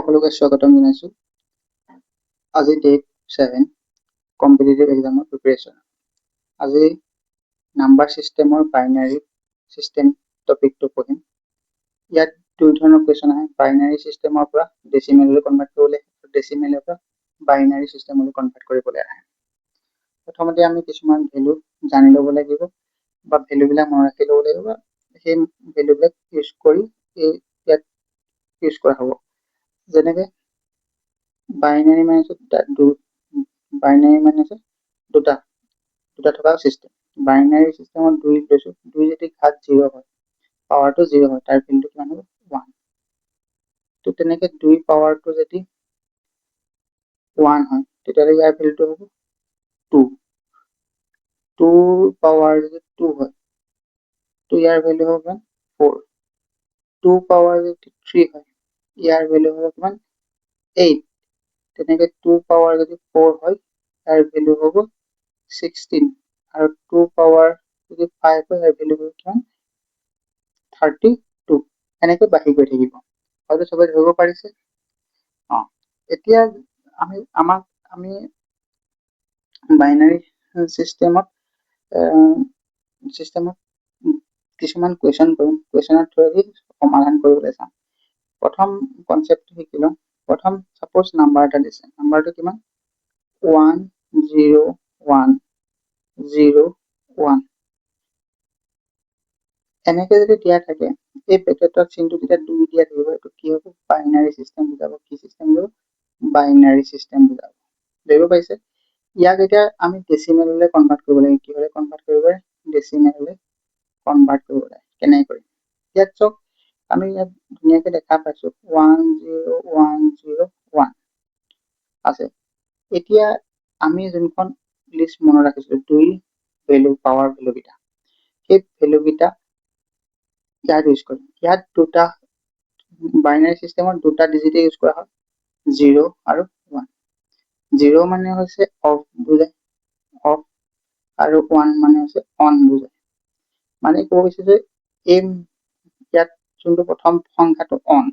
সকলোকে স্বাগতম জনাইছো। আজি ডেট 7 কম্পিটিটিভ এক্সামৰ প্ৰিপাৰেচন। আজি নাম্বাৰ সিস্টেমৰ বাইনাৰী সিস্টেম টপিকটো পঢ়িম। ইয়াত দুই ধৰণৰ কোৱেশ্যন আহে, বাইনাৰী সিস্টেমৰ পৰা ডেচিমেললৈ কনভাৰ্ট কৰিবলৈ, ডেচিমেলৰ পৰা বাইনাৰী সিস্টেমলৈ কনভাৰ্ট কৰিবলৈ আহে। প্ৰথমতে আমি কিছুমান ভ্যালু জানি ল'ব লাগিব বা ভ্যালুবিলাক মনত ৰাখি ল'ব লাগিব, সেই ভ্যালুবিলাক ইউজ কৰি ইয়াত ইউজ কৰা হ'ব। যেনেকে বাইনাৰী মানে দুটা থকা সিস্টেম। বাইনাৰী সিস্টেমত 2 লৈছো, 2 যদি ঘাত 0 হয়, পাৱাৰটো 0 হয়, তাৰ ভ্যালুটো কিমান হ'ব 1। তো তেনেকে 2 পাৱাৰটো যদি 1 হয়, তেতিয়াহ'লে ইয়াৰ ভ্যালুটো হ'ব 2। 2 পাৱাৰ যদি 2 হয়, তো ইয়াৰ ভ্যালু হ'ব 4। 2 পাৱাৰ যদি 3 হয়, ইয়াৰ ভ্যালু হ'ব কিমান 8। তেনেকে 2 পাৱাৰ যদি 4 হয়, ইয়াৰ ভ্যালু হ'ব 16। আৰু 2 পাৱাৰ যদি 5 হয়, ইয়াৰ ভ্যালু হ'ব কিমান 32। এনেকৈ বাঢ়ি গৈ থাকিব। হয়তো সবাই ধৰিব পাৰিছে। এতিয়া আমি বাইনাৰী সিস্টেমত কিছুমান কুৱেশ্যন কৰিম, কুৱেশ্যনৰ থ্ৰুৱেদি সমাধান কৰিবলৈ চাম। প্ৰথম কনসেপ্টটো শিকি লওঁ। প্ৰথম সাপোজ নাম্বাৰ এটা দিছে, নাম্বাৰটো কিমান 1 0 1 0 1। এনেকে যদি দিয়া থাকে, এই ব্ৰেকেটৰ চিনটো যেতিয়া 2 দিয়া থাকিব, এইটো কি হ'ব বাইনাৰী সিস্টেম বুজাব। কি সিস্টেম বুজাব? বাইনাৰী সিস্টেম বুজাব। ধৰিব পাৰিছে? ইয়াক এতিয়া আমি ডেচিমেললৈ কনভাৰ্ট কৰিব লাগিব। কিহলে কনভাৰ্ট কৰিব লাগে? ডেচিমেললৈ কনভাৰ্ট কৰিব লাগে। কেনেকৈ কৰিম? ইয়াত চক আমি ইয়াত ধুনীয়াকৈ দেখা পাইছো 1 0 1 0 1 আছে। এতিয়া আমি যোনখন লিষ্ট মনত ৰাখিছিলো 2 ভ্যালু পাৱাৰ ভ্যালু কেইটা, সেই ভ্যালু কেইটা ইয়াত ইউজ কৰিম। ইয়াত দুটা বাইনাৰী সিস্টেমত দুটা ডিজিট ইউজ কৰা হয়, 0 আৰু 1। 0 মানে হৈছে অফ বুজায়, অফ, আৰু 1 মানে হৈছে অন বুজায়। মানে ক'ব গৈছে যে ইয়াত যোনটো প্ৰথম সংখ্যাটো অন,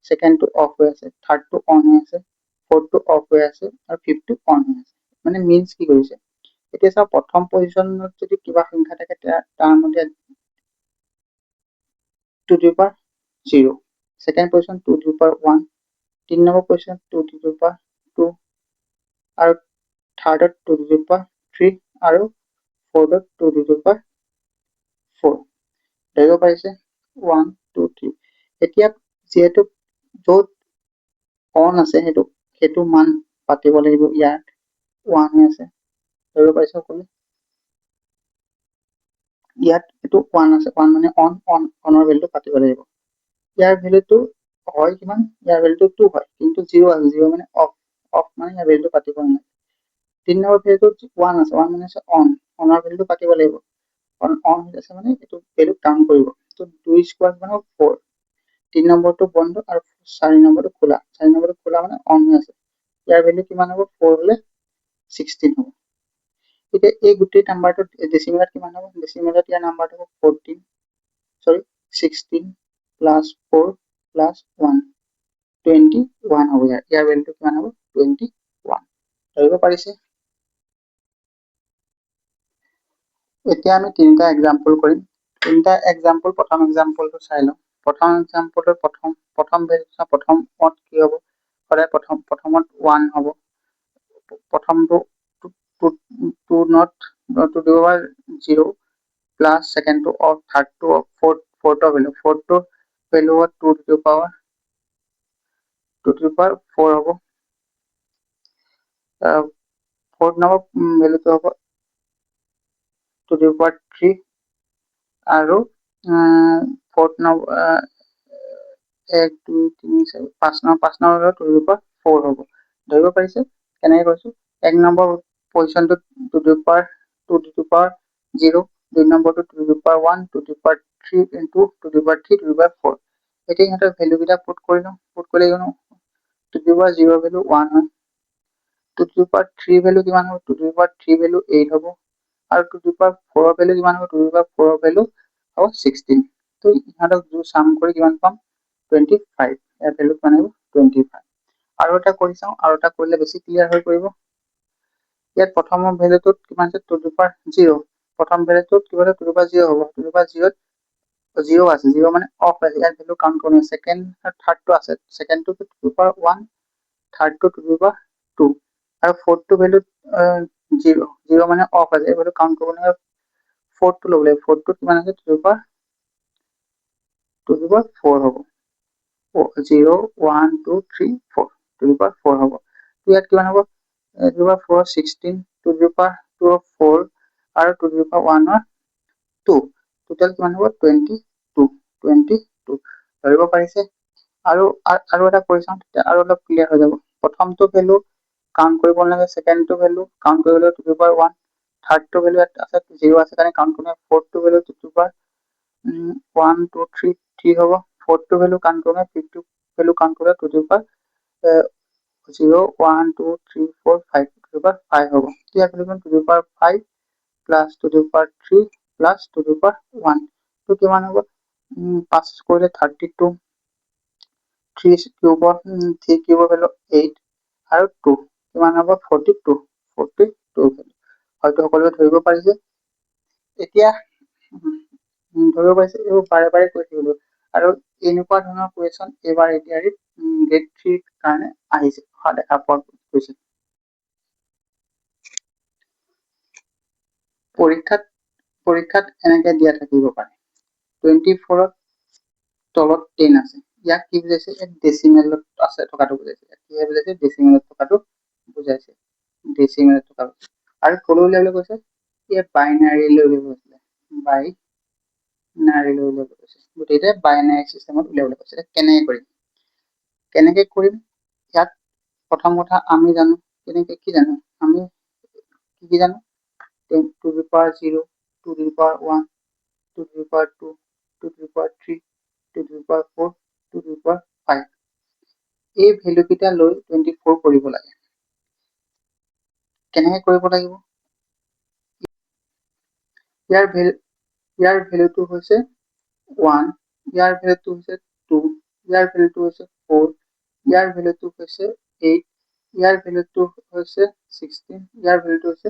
সেকেন্ডটো অফ হৈ আছে, থাৰ্ডটো অন হৈ আছে, ফোৰ্থটো অফ হৈ আছে, আৰু ফিফথটো অন হৈ আছে। মানে মিন্স কি কৰিছে? এতিয়া চাও প্ৰথম পজিশনত যদি কিবা সংখ্যা থাকে, তাৰ মধ্যে 2 to the power 0, second position 2 to the power 1, 3 number position 2 to the power 2, আৰু থাৰ্ডত 2 to the power 3, আৰু ফোৰ্থত 2 to the power 4। ধৰিব পাৰিছে 1 2 3। এতিয়া যেহেতু য'ত অন আছে সেইটো মান পাতিব লাগিব। ইয়াত 1 হৈ আছে, ধৰিব পাৰিছে সকলোৱে? ইয়াত এইটো 1 আছে, 1 মানে অনৰ ভ্যালুটো পাতিব লাগিব। ইয়াৰ ভ্যালুটো হয় কিমান? ইয়াৰ ভ্যালুটো 2 হয়, কিন্তু 0 আছে, 0 মানে অফ মানে ইয়াৰ ভ্যালুটো পাতিব নালাগে। 3 নম্বৰ ভ্যালুটো 1 আছে, 1 মানে অনৰ ভ্যালুটো পাতিব লাগিব। অন আছে মানে এইটো ভ্যালু কাউন্ট কৰিব। তো 2 স্কয়াৰ মানে 4। 3 নম্বৰটো বন্ধ আৰু 4 নম্বৰটো খোলা। 4 নম্বৰটো খোলা মানে অন হৈ আছে। ইয়াৰ ভ্যালু কিমান হ'ব? 4 হলে 16 হ'ব। এতিয়া এই গোটেই নাম্বাৰটো ডেচিমেলত কিমান হ'ব? ডেচিমেলত ইয়াৰ নাম্বাৰটো হ'ব 16 প্লাস 4 প্লাস 1 21 হ'ব। ইয়াৰ ভ্যালুটো কিমান হ'ব? 21। ধৰিব পাৰিছে? এতিয়া আমি তিনিটা এক্সাম্পল কৰিম। তিনিটা এক্সাম্পল, প্ৰথম এক্সাম্পলটো চাই লওঁ। প্ৰথম এক্সাম্পলটো প্ৰথম ভ্যালু প্ৰথমত কি হ'ব? সদায় প্ৰথমত 1 হ'ব। প্ৰথমটো 2 not to the power 0 plus সেকেন্ডটো অফ, থাৰ্ডটো অফ, ফোৰ্থৰ ভ্যালু 2 to the power 4 হ'ব। ফোৰ্থ নম্বৰ ভ্যালুটো হ'ব 2 to the power 3, আৰু fourth number 1 2 3 4 5 number 2 to the power 4 হ'ব। ধৰিব পাৰিছে কেনেকৈ কৈছো? এক নম্বৰ পজিশনটো 2 to the power 0, দুই নম্বৰটো 2 to the power 1, 2 to the power 3 into 2 to the power 3 to the power 4। এতিয়া ইহঁতৰ ভ্যালু কেইটা পুট কৰি লওঁ। পুট কৰিলে 2 to the power 0 ভ্যালু 1 হয়, 2 to the power 3 ভ্যালু কিমান হ'ব? 2 to the power 3 ভ্যালু 8 হ'ব, আৰু 2 to the power 4 ভ্যালু কিমান হ'ব? 2 to the power 4 ভ্যালু হ'ব 16। তো ইহঁতক সাম কৰি কিমান পাম? 25। ইয়াৰ ভ্যালু কিমান হ'ব? 25। আৰু এটা কৰি চাওঁ, আৰু এটা কৰিলে বেছি ক্লিয়াৰ হৈ পৰিব। ইয়াত প্ৰথমৰ ভেলুটোত কিমান আছে, 2 টু দি পাৱাৰ 0। প্ৰথম ভেলুটোত কিবা এটা 2 টু দি পাৱাৰ 0 হ'ব, 2 টু দি পাৱাৰ 0 0 আছে, 0 মানে অফ আছে, ইয়াত ভেলু কাউণ্ট কৰোঁ। ছেকেণ্ড থাৰ্ডটো আছে, ছেকেণ্ডটো 2 to the power 1, থাৰ্ডটো 2 to the power 2, আৰু ফৰ্থটো ভেলু 0, 0 মানে অফ আছে, এই ভেলু কাউণ্ট কৰিব নহয়। ফৰ্থটো ল'ব লাগিব, ফৰ্থটো কিমান আছে, 2 টু দি পাৱাৰ 4 হ'ব। 0 1 2 3 4, 2 টু দি পাৱাৰ 4 হ'ব। ইয়াত কিমান হ'ব, 2 to the power 4 16, 2 to the power 2 4, আৰু 2 টু দি পাৱাৰ 1 2, টোটেল কিমান হ'ব, 22 ধৰিব পাৰিছে। আৰু এটা কৰি চাওঁ, তেতিয়া আৰু অলপ ক্লিয়াৰ হৈ যাব। প্ৰথমটো ভেলু কাউণ্ট কৰিব নালাগে, ছেকেণ্ডটো ভেলু কাউণ্ট কৰিবলৈ 2 টু দি পাৱাৰ 1, থাৰ্ডটো ভেলু ইয়াত আছে 0 আছে কাৰণে কাউণ্ট কৰিব, ফৰ্থটো ভেলু 2 টু দি পাৱাৰ 1 2 3 3 হ'ব। ফৰ্থটো ভেলু কাউণ্ট কৰিব, ফিফ্থটো ভেলু কাউণ্ট কৰিলে 2 to the power 0 1 2 3 4 5, 2 to the power 5 হ'ব। ইয়াত value 2 to the power 5 plus 2 to the power 3 plus 2 to the power 1, টো কিমান হ'ব, 5 কৰিলে 32, 3 কিউবৰ 3 কিউবৰ ভেলু 8, আৰু 2 কিমান হ'ব, 42 ভেলু। হয়তো সকলোৱে ধৰিব পাৰিছে। এতিয়া ধৰিব পাৰিছে, এইবোৰ বাৰে বাৰে কৰি থাকিব। আৰু এনেকুৱা ধৰণৰ কুৱেশ্যন এইবাৰ এডিআৰইত গ্ৰেড 3 কাৰণে আহিছে, দেখা পোৱা গৈছে। পৰীক্ষাত এনেকে দিয়া থাকিব পাৰে, 24ত তলত 10 আছে, ইয়াক কি বুজাইছে, ডেচিমেলত আছে থকাটো বুজাইছে। কি বুজাইছে, ডেচিমেলত থকাটো বুজাইছে, ডেচিমেলত থকা। আৰু ক'লৈ উলিয়াবলৈ কৈছে, ইয়াত বাইনাৰী লৈ গৈছিলে, বাইনাৰী লৈ উলিয়াবলৈ কৈছে। গোটেইতে বাইনাৰী চিষ্টেমত উলিয়াবলৈ কৈছে। কেনেকে কৰিম, ইয়াত প্ৰথম কথা আমি জানো, কি জানো, আমি কি জানো, 10 to the power 0, 2 to the power 1, 2 to the power 2, 2 to the power 3, 2 to the power 4, 2 to the power 5, এই ভেলু কেইটা লৈ 24 কৰিব লাগে। কেনেকে কৰিব লাগিব, ইয়াৰ ভেলুটো হৈছে 1, ইয়াৰ ভেলুটো হৈছে 2, ইয়াৰ ভেলুটো হৈছে 4, ইয়াৰ ভেলুটো হৈছে 8, ইয়াৰ ভেলুটো হৈছে 16, ইয়াৰ ভেলুটো হৈছে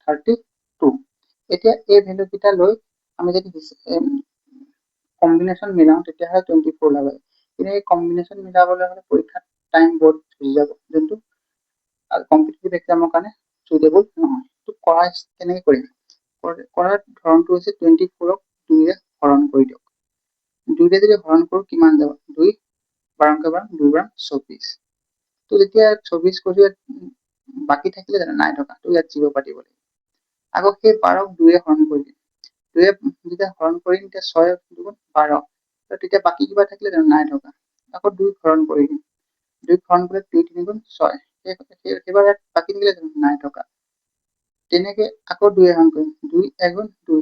32। এতিয়া এই ভেলু কেইটা লৈ আমি যদি কম্বিনেশ্যন মিলাও, তেতিয়াহ'লে 24 ওলাব। কিন্তু এই কম্বিনেশ্যন মিলাবলৈ হ'লে পৰীক্ষাত টাইম বহুত গুচি যাব, যোনটো কম্পিটিটিভ এক্সামৰ কাৰণে চুইটেবল নহয়। কেনেকে কৰিম, কৰাৰ ধৰণটো হৈছে 24ক 2ৰে হৰণ কৰি দিয়ক। 2ৰে যদি হৰণ কৰোঁ কিমান যাব, 2 12 2 বাৰ 24। তো যেতিয়া 24 কৰি বাকী থাকিলে জানো, নাই থকা, তো ইয়াত 0 পাতিব লাগিব। আকৌ সেই 12ক 2ৰে হৰণ কৰি দিম, 2ৰে যেতিয়া হৰণ কৰিম, তেতিয়া 6 2 12, তেতিয়া বাকী কিবা থাকিলে জানো, নাই থকা। আকৌ 2 হৰণ কৰি দিম, 2 হৰণ কৰিলে 2 3 6, সেইবাৰ ইয়াত বাকী থাকিলে জানো, নাই থকা। তেনেকে আকৌ 2 হৰণ কৰিম, 2 1 2,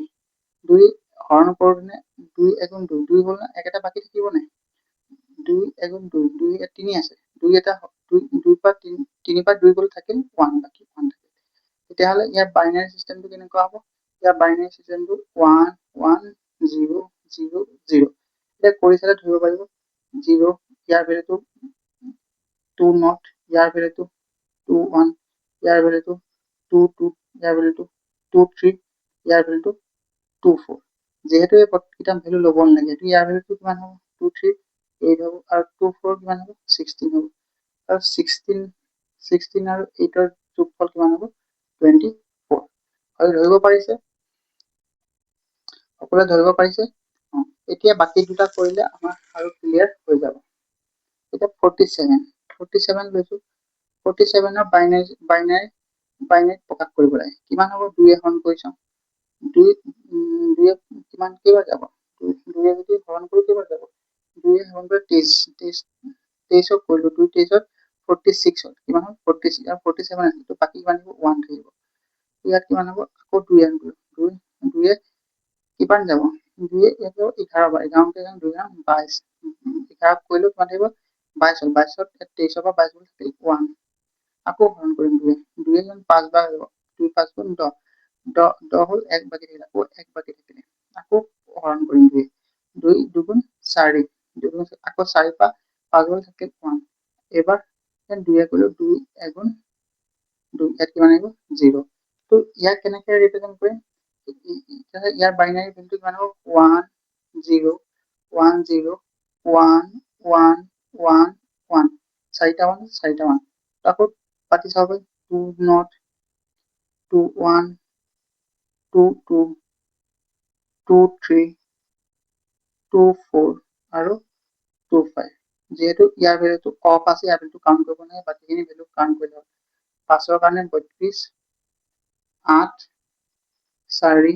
2 হৰণ কৰোঁতে 2 1 2, 2 হ'ল না, একেটা বাকী থাকিব নাই, 2 1 2, 2 3 আছে, 2 এটা 2 পৰা 3 পৰা 2 গ'ল, থাকিল 1, বাকী 1 থাকিল। তেতিয়াহ'লে ইয়াৰ বাইনাৰী চিষ্টেমটো কেনেকুৱা হ'ব, ইয়াৰ বাইনাৰী চিষ্টেমটো 1 1 0 0 0। এতিয়া কৰি চালে ধৰিব পাৰিব, 0 ইয়াৰ ভেলুটো 2 নট, ইয়াৰ ভেলুটো 2 1, ইয়াৰ ভেলুটো 2 2, ইয়াৰ ভেলুটো 2 3, ইয়াৰ ভেলুটো 2 4। যিহেতু এই প্ৰতিকেইটা ভেলু ল'ব নালাগে, ইয়াৰ ভেলুটো কিমান হ'ব, 2 3 8 হ'ব, আৰু 2 4 কিমান হ'ব, 16 হ'ব। আৰু 16 আৰু 8ৰ যোগফল কিমান হ'ব, 24। আৰু ধৰিব পাৰিছে, সকলোৱে ধৰিব পাৰিছে। এতিয়া বাকী দুটা কৰিলে আমাৰ আৰু ক্লিয়াৰ হৈ যাব। এতিয়া 47 লৈছো, 47ৰ বাইনাৰীত প্ৰকাশ কৰিব লাগে। কিমান হ'ব, 2 হৰণ কৰি চাওঁ, 2 কিমান কেইবাৰ যাব, 2 যদি হৰণ কৰি কেইবাৰ যাব, 2 হৰণ কৰি 23ক কৰিলো, 2 23ত 46 হ'ল, কিমান হ'ল 46, আৰু 47 আছে, তো বাকী কিমান হ'ব, 1 থাকিব। ইয়াত কিমান হ'ব, আকৌ 2 হৰণ কৰিলো, 2 কিমান যাব, 2 11 বাৰ, 11 2 22, 11 কৰিলো কিমান থাকিব, 22 হ'ল, 22ত 23ৰ পৰা 22 থাকিল 1, আকৌ হৰণ কৰিম 2 5 বাৰ যাব, 2 5 10, 10 হ'ল, 1 বাকী থাকিল, আকৌ 1 বাকী থাকিলে, আকৌ হৰণ কৰিম 2 2 4, আকৌ 4 পৰা 5 গ'ল, থাকিল 1। এইবাৰ 2 কৰিলো 2 এগুণ 2 ইয়াত কিমান আহিব 0 তো ইয়াক কেনেকৈ ৰিপ্ৰেজেন্ট কৰিম ইয়াৰ বাইনাৰী ভেলুটো কিমান হ'ব 1 0 1 0 1 1 1 1 চাৰিটা 1 আকৌ পাতি চাব 2 0 2 1 2 2 2 3 2 4 আৰু 2 5 যেহেতু ইয়াৰ ভেলুটো অফ আছে ইয়াৰ ভেলুটো কাউণ্ট কৰিব নাই বাকিখিনি ভেলু কাউণ্ট কৰি লওক 5ৰ কাৰণে 32 8 4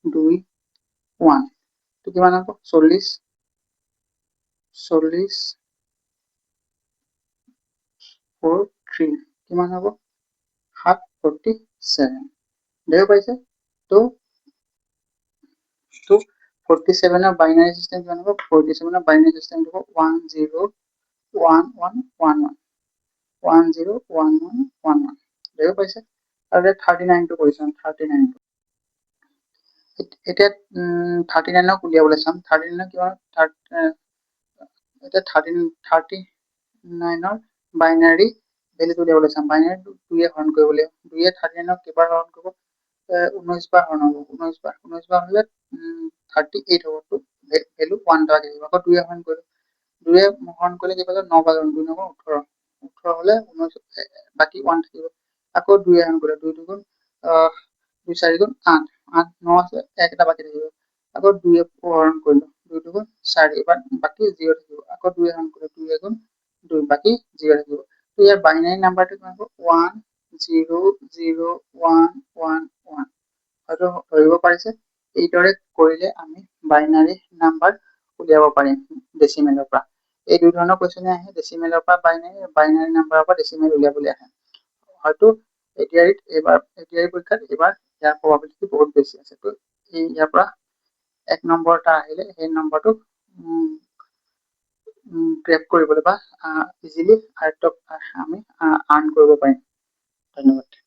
2 1 তো কিমান হ'ব 40 40 4 3 কিমান হ'ব 47 দেখিব পাইছে তো 47 ৰ বাইনাৰী সিস্টেম কিমান হ'ব 47 ৰ বাইনাৰী সিস্টেম হ'ব 1 0 1 1 1 1 1 0 1 1 1 1 দেখিব পাইছে আৰু 39 টো কৰিছে 39 এতিয়া 39ক উলিয়াবলৈ চাম 39 কিমান এতিয়া 39ৰ বাইনাৰী ভেলুটো উলিয়াবলৈ চাম বাইনাৰী 2 এ হৰণ কৰিব লাগিব 2 এ 39ক কেইবাৰ হৰণ কৰিব 19 বাৰ হৰণ হ'ব 19 বাৰ হ'লে 38 হ'ব তো ভেলু 1 টকা থাকিব আকৌ 2 এ হৰণ কৰিলো 2 এ হৰণ কৰিলে কি পালো 9 বাৰ 2 9 18 18 হ'লে 19 বাকি 1 থাকিব আকৌ 2 এ হৰণ কৰিলো 2 2 গুণ 2 4 গুণ 8 8 9 আছে 1 এটা বাকি থাকিব আকৌ 2 এ হৰণ কৰিলো 2 2 গুণ 4 এবাৰ বাকি 0 থাকিব আকৌ 2 এ হৰণ কৰিলো 2 এ গুণ 2 বাকি 0 থাকিব তো ইয়াৰ বাইনাৰী নাম্বাৰটো কিমান হ'ব 1 0 0 1 1 1 হয়তো ধৰিব পাৰিছে এইদৰে কৰিলে আমি বাইনাৰী নাম্বাৰ উলিয়াব পাৰিম ডেচিমেলৰ পৰা এই দুই ধৰণৰ কোৱেশ্চন আহে ডেচিমেলৰ পৰা বাইনাৰী নাম্বাৰৰ পৰা ডেচিমেল উলিয়াবলৈ আহে হয়তো এডিআৰি পৰীক্ষাত এবাৰ ইয়াৰ প্ৰবাবিলিটি বহুত বেছি আছে তো ইয়াৰ পৰা 1 নম্বৰ এটা আহিলে সেই নম্বৰটো গ্ৰেপ কৰিবলৈ বা ইজিলি আয়ত্ত আমি আৰ্ণ কৰিব পাৰিম ধন্যবাদ